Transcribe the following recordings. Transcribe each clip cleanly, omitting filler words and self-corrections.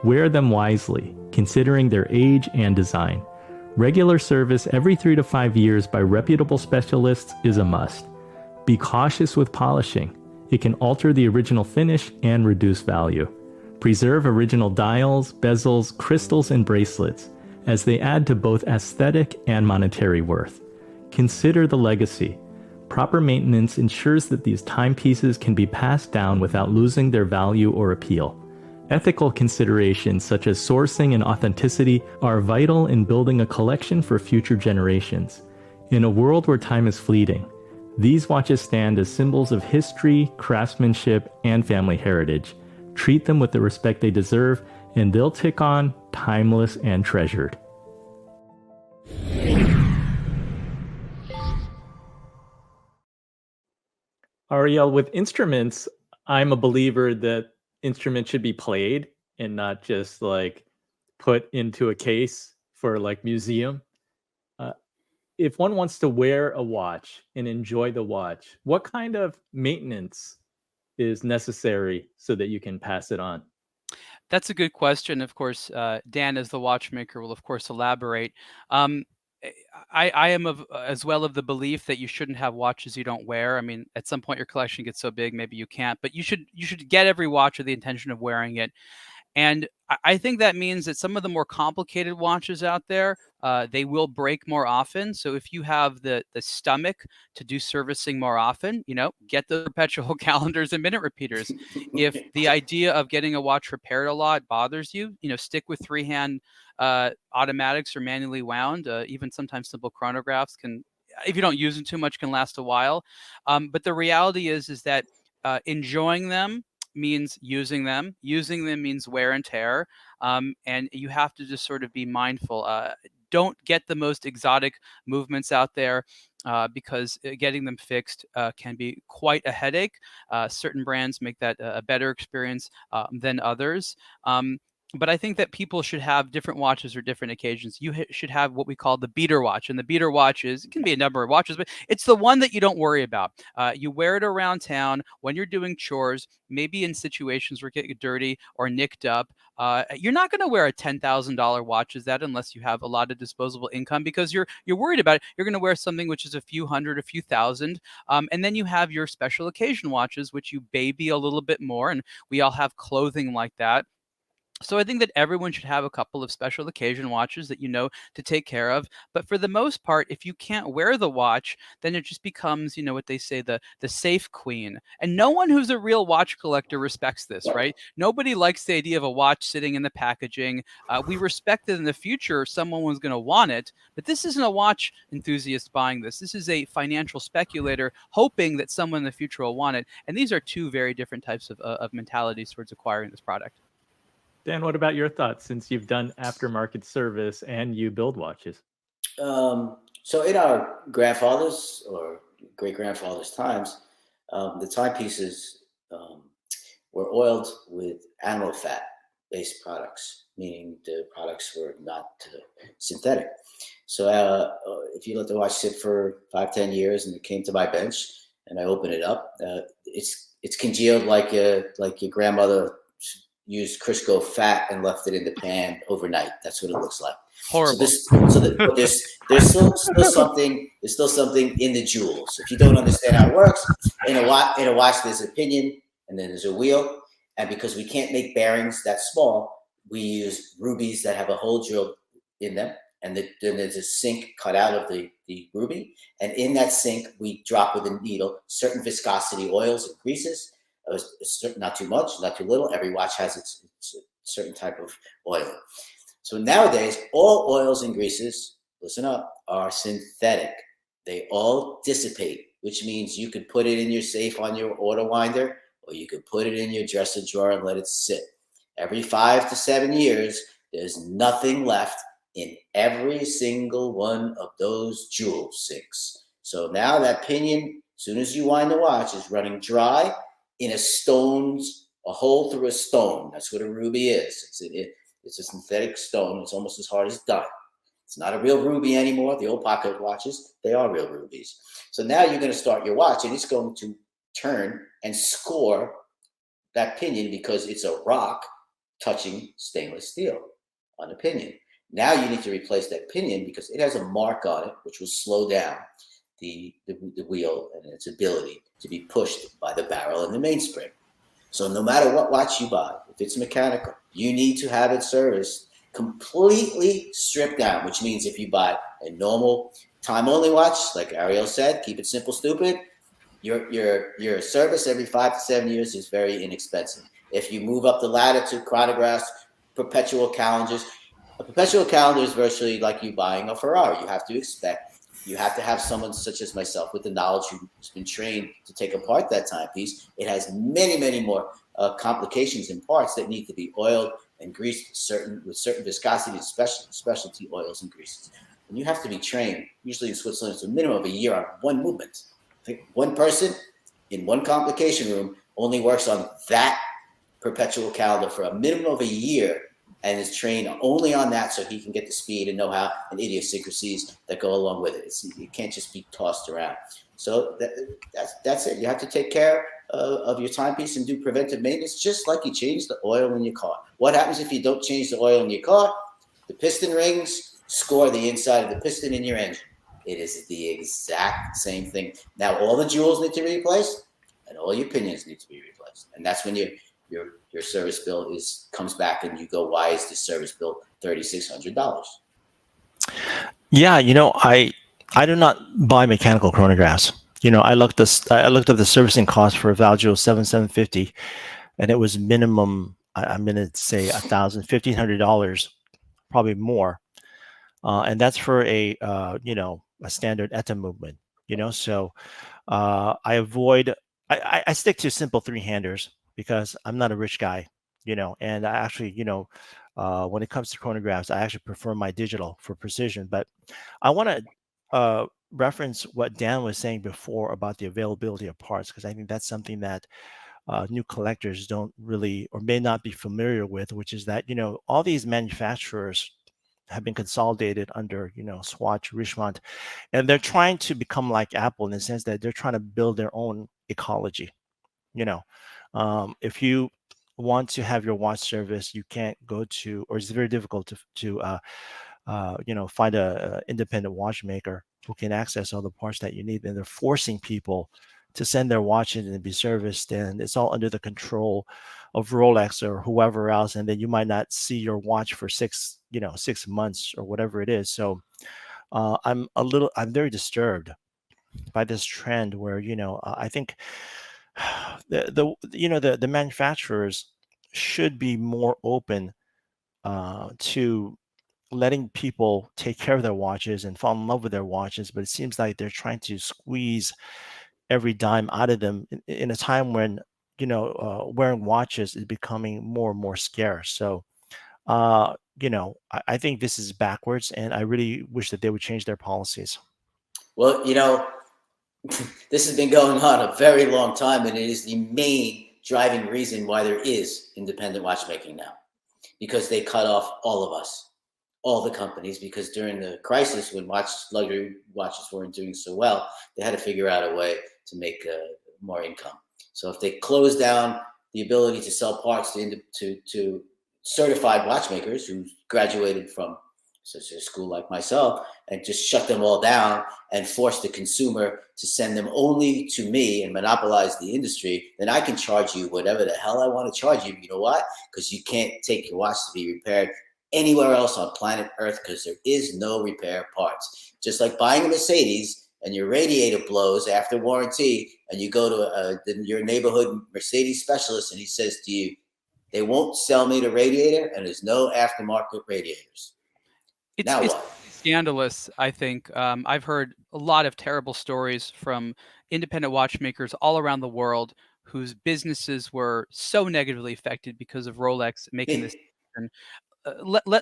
Wear them wisely, considering their age and design. Regular service every 3 to 5 years by reputable specialists is a must. Be cautious with polishing. It can alter the original finish and reduce value. Preserve original dials, bezels, crystals, and bracelets, as they add to both aesthetic and monetary worth. Consider the legacy. Proper maintenance ensures that these timepieces can be passed down without losing their value or appeal. Ethical considerations such as sourcing and authenticity are vital in building a collection for future generations. In a world where time is fleeting, these watches stand as symbols of history, craftsmanship, and family heritage. Treat them with the respect they deserve, and they'll tick on, timeless and treasured. Ariel, with instruments, I'm a believer that instruments should be played and not just like put into a case for like museum. If one wants to wear a watch and enjoy the watch, what kind of maintenance is necessary so that you can pass it on? That's a good question. Of course, Dan, as the watchmaker, will of course elaborate. I am as well of the belief that you shouldn't have watches you don't wear. I mean, at some point your collection gets so big, maybe you can't, but you should get every watch with the intention of wearing it. And I think that means that some of the more complicated watches out there, they will break more often. So if you have the stomach to do servicing more often, get the perpetual calendars and minute repeaters. If the idea of getting a watch repaired a lot bothers you, stick with three-hand automatics or manually wound. Even sometimes simple chronographs can, if you don't use them too much, can last a while. But the reality is that enjoying them means using them. Using them means wear and tear. And you have to just sort of be mindful. Don't get the most exotic movements out there because getting them fixed can be quite a headache. Certain brands make that a better experience than others. But I think that people should have different watches for different occasions. You should have what we call the beater watch. And the beater watch it can be a number of watches, but it's the one that you don't worry about. You wear it around town when you're doing chores, maybe in situations where it gets dirty or nicked up. You're not going to wear a $10,000 watch as that unless you have a lot of disposable income because you're worried about it. You're going to wear something which is a few hundred, a few thousand. And then you have your special occasion watches, which you baby a little bit more. And we all have clothing like that. So I think that everyone should have a couple of special occasion watches that to take care of. But for the most part, if you can't wear the watch, then it just becomes, what they say, the safe queen. And no one who's a real watch collector respects this, right? Nobody likes the idea of a watch sitting in the packaging. We respect that in the future someone was going to want it, but this isn't a watch enthusiast buying this. This is a financial speculator hoping that someone in the future will want it. And these are two very different types of mentalities towards acquiring this product. Dan, what about your thoughts since you've done aftermarket service and you build watches? So in our grandfathers or great-grandfathers' times, the timepieces were oiled with animal fat-based products, meaning the products were not synthetic. So if you let the watch sit for 5-10 years and it came to my bench and I open it up, it's congealed like your grandmother used Crisco fat and left it in the pan overnight. That's what it looks like. Horrible. But there's still something. There's still something in the jewels. If you don't understand how it works, in a watch there's a pinion and then there's a wheel. And because we can't make bearings that small, we use rubies that have a hole drilled in them. And then there's a sink cut out of the ruby. And in that sink, we drop with a needle certain viscosity oils and greases. Not too much, not too little. Every watch has its certain type of oil. So nowadays, all oils and greases, listen up, are synthetic. They all dissipate, which means you could put it in your safe on your auto winder, or you could put it in your dresser drawer and let it sit. Every 5 to 7 years, there's nothing left in every single one of those jewel sinks. So now that pinion, as soon as you wind the watch, is running dry in a hole through a stone. That's what a ruby is. It's a synthetic stone. It's almost as hard as diamond. It's not a real ruby anymore. The old pocket watches, they are real rubies. So now you're going to start your watch and it's going to turn and score that pinion because it's a rock touching stainless steel on the pinion. Now you need to replace that pinion because it has a mark on it, which will slow down the wheel and its ability to be pushed by the barrel and the mainspring. So no matter what watch you buy, if it's mechanical, you need to have it serviced completely stripped down, which means if you buy a normal time-only watch, like Ariel said, keep it simple, stupid, your service every 5 to 7 years is very inexpensive. If you move up the ladder to chronographs, perpetual calendars, a perpetual calendar is virtually like you buying a Ferrari. You have to have someone such as myself with the knowledge who's been trained to take apart that timepiece. It has many, many more complications and parts that need to be oiled and greased with certain viscosity and specialty oils and greases. And you have to be trained. Usually in Switzerland, it's a minimum of a year on one movement. I think one person in one complication room only works on that perpetual calendar for a minimum of a year and is trained only on that so he can get the speed and know-how and idiosyncrasies that go along with it. It can't just be tossed around. So that's it. You have to take care of your timepiece and do preventive maintenance just like you change the oil in your car. What happens if you don't change the oil in your car? The piston rings score the inside of the piston in your engine. It is the exact same thing. Now all the jewels need to be replaced and all your pinions need to be replaced. And that's when your service bill comes back and you go, why is this service bill $3,600? Yeah, I do not buy mechanical chronographs. I looked up the servicing cost for a Valgio 7750, and it was minimum. I'm going to say $1,500, probably more, and that's for a standard ETA movement. So I avoid. I stick to simple three-handers because I'm not a rich guy. And I actually, when it comes to chronographs, I actually prefer my digital for precision. But I want to reference what Dan was saying before about the availability of parts, because I think that's something that new collectors don't really or may not be familiar with, which is that, all these manufacturers have been consolidated under, Swatch, Richemont, and they're trying to become like Apple in the sense that they're trying to build their own ecology. If you want to have your watch service, you can't go to, or it's very difficult to find a independent watchmaker who can access all the parts that you need, and they're forcing people to send their watches and be serviced, and it's all under the control of Rolex or whoever else, and then you might not see your watch for 6 months or whatever it is. So I'm very disturbed by this trend where I think the manufacturers should be more open to letting people take care of their watches and fall in love with their watches, but it seems like they're trying to squeeze every dime out of them in a time when wearing watches is becoming more and more scarce. So I think this is backwards, and I really wish that they would change their policies. Well, this has been going on a very long time, and it is the main driving reason why there is independent watchmaking now, because they cut off all of us, all the companies, because during the crisis when luxury watches weren't doing so well, they had to figure out a way to make more income. So if they close down the ability to sell parts to certified watchmakers who graduated from such a school like myself, and just shut them all down and force the consumer to send them only to me and monopolize the industry, then I can charge you whatever the hell I want to charge you. You know why? Because you can't take your watch to be repaired anywhere else on planet Earth, because there is no repair parts. Just like buying a Mercedes and your radiator blows after warranty, and you go to your neighborhood Mercedes specialist and he says to you, they won't sell me the radiator and there's no aftermarket radiators. It's scandalous, I think. I've heard a lot of terrible stories from independent watchmakers all around the world whose businesses were so negatively affected because of Rolex making this decision.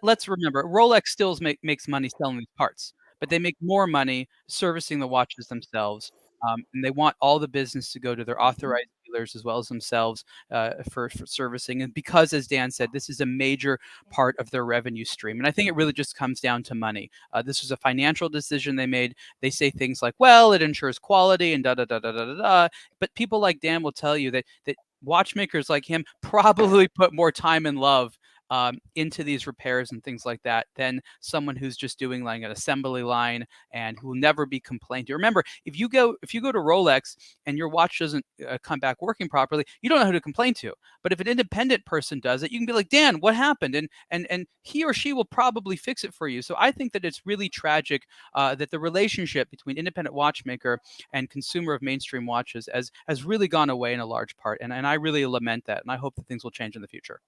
Let's remember, Rolex still makes money selling these parts, but they make more money servicing the watches themselves. And they want all the business to go to their authorized dealers as well as themselves for servicing. And because, as Dan said, this is a major part of their revenue stream. And I think it really just comes down to money. This was a financial decision they made. They say things like, well, it ensures quality and da-da-da-da-da-da. But people like Dan will tell you that watchmakers like him probably put more time and love into these repairs and things like that than someone who's just doing like an assembly line and who will never be complained to. Remember, if you go to Rolex and your watch doesn't come back working properly, you don't know who to complain to. But if an independent person does it, you can be like, Dan, what happened? And he or she will probably fix it for you. So I think that it's really tragic that the relationship between independent watchmaker and consumer of mainstream watches has really gone away in a large part. And I really lament that. And I hope that things will change in the future.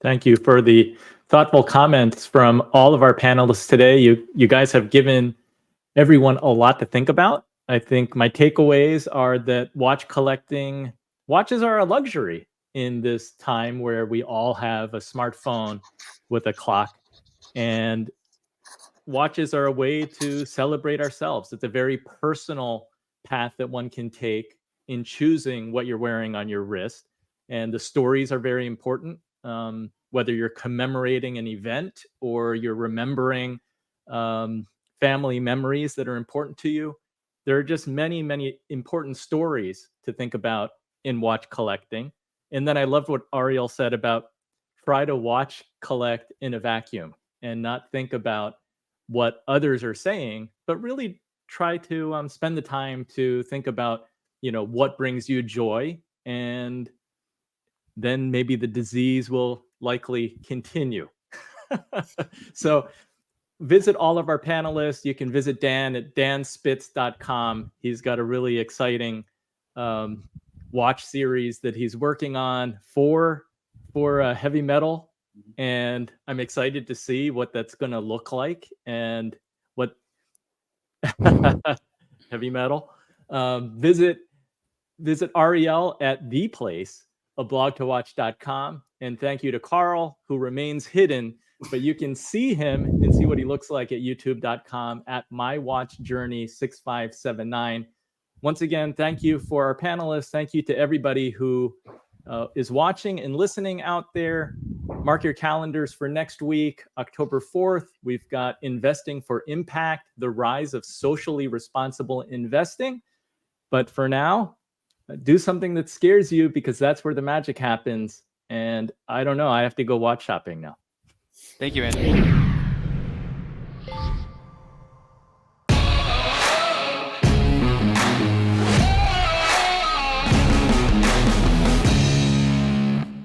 Thank you for the thoughtful comments from all of our panelists today. You guys have given everyone a lot to think about. I think my takeaways are that watches are a luxury in this time where we all have a smartphone with a clock, and watches are a way to celebrate ourselves. It's a very personal path that one can take in choosing what you're wearing on your wrist, and the stories are very important. Whether you're commemorating an event or you're remembering family memories that are important to you, there are just many, many important stories to think about in watch collecting. And then I loved what Ariel said about try to watch collect in a vacuum and not think about what others are saying, but really try to spend the time to think about, what brings you joy, and then maybe the disease will likely continue. So visit all of our panelists. You can visit Dan at danspitz.com. He's got a really exciting watch series that he's working on for heavy metal. And I'm excited to see what that's going to look like and what heavy metal. Visit Ariel at The Place, a blog2watch.com. And thank you to Carl, who remains hidden, but you can see him and see what he looks like at youtube.com at mywatchjourney6579. Once again, thank you for our panelists. Thank you to everybody who is watching and listening out there. Mark your calendars for next week, October 4th. We've got Investing for Impact, the rise of socially responsible investing. But for now, do something that scares you, because that's where the magic happens. And I don't know, I have to go watch shopping now. Thank you, Andy.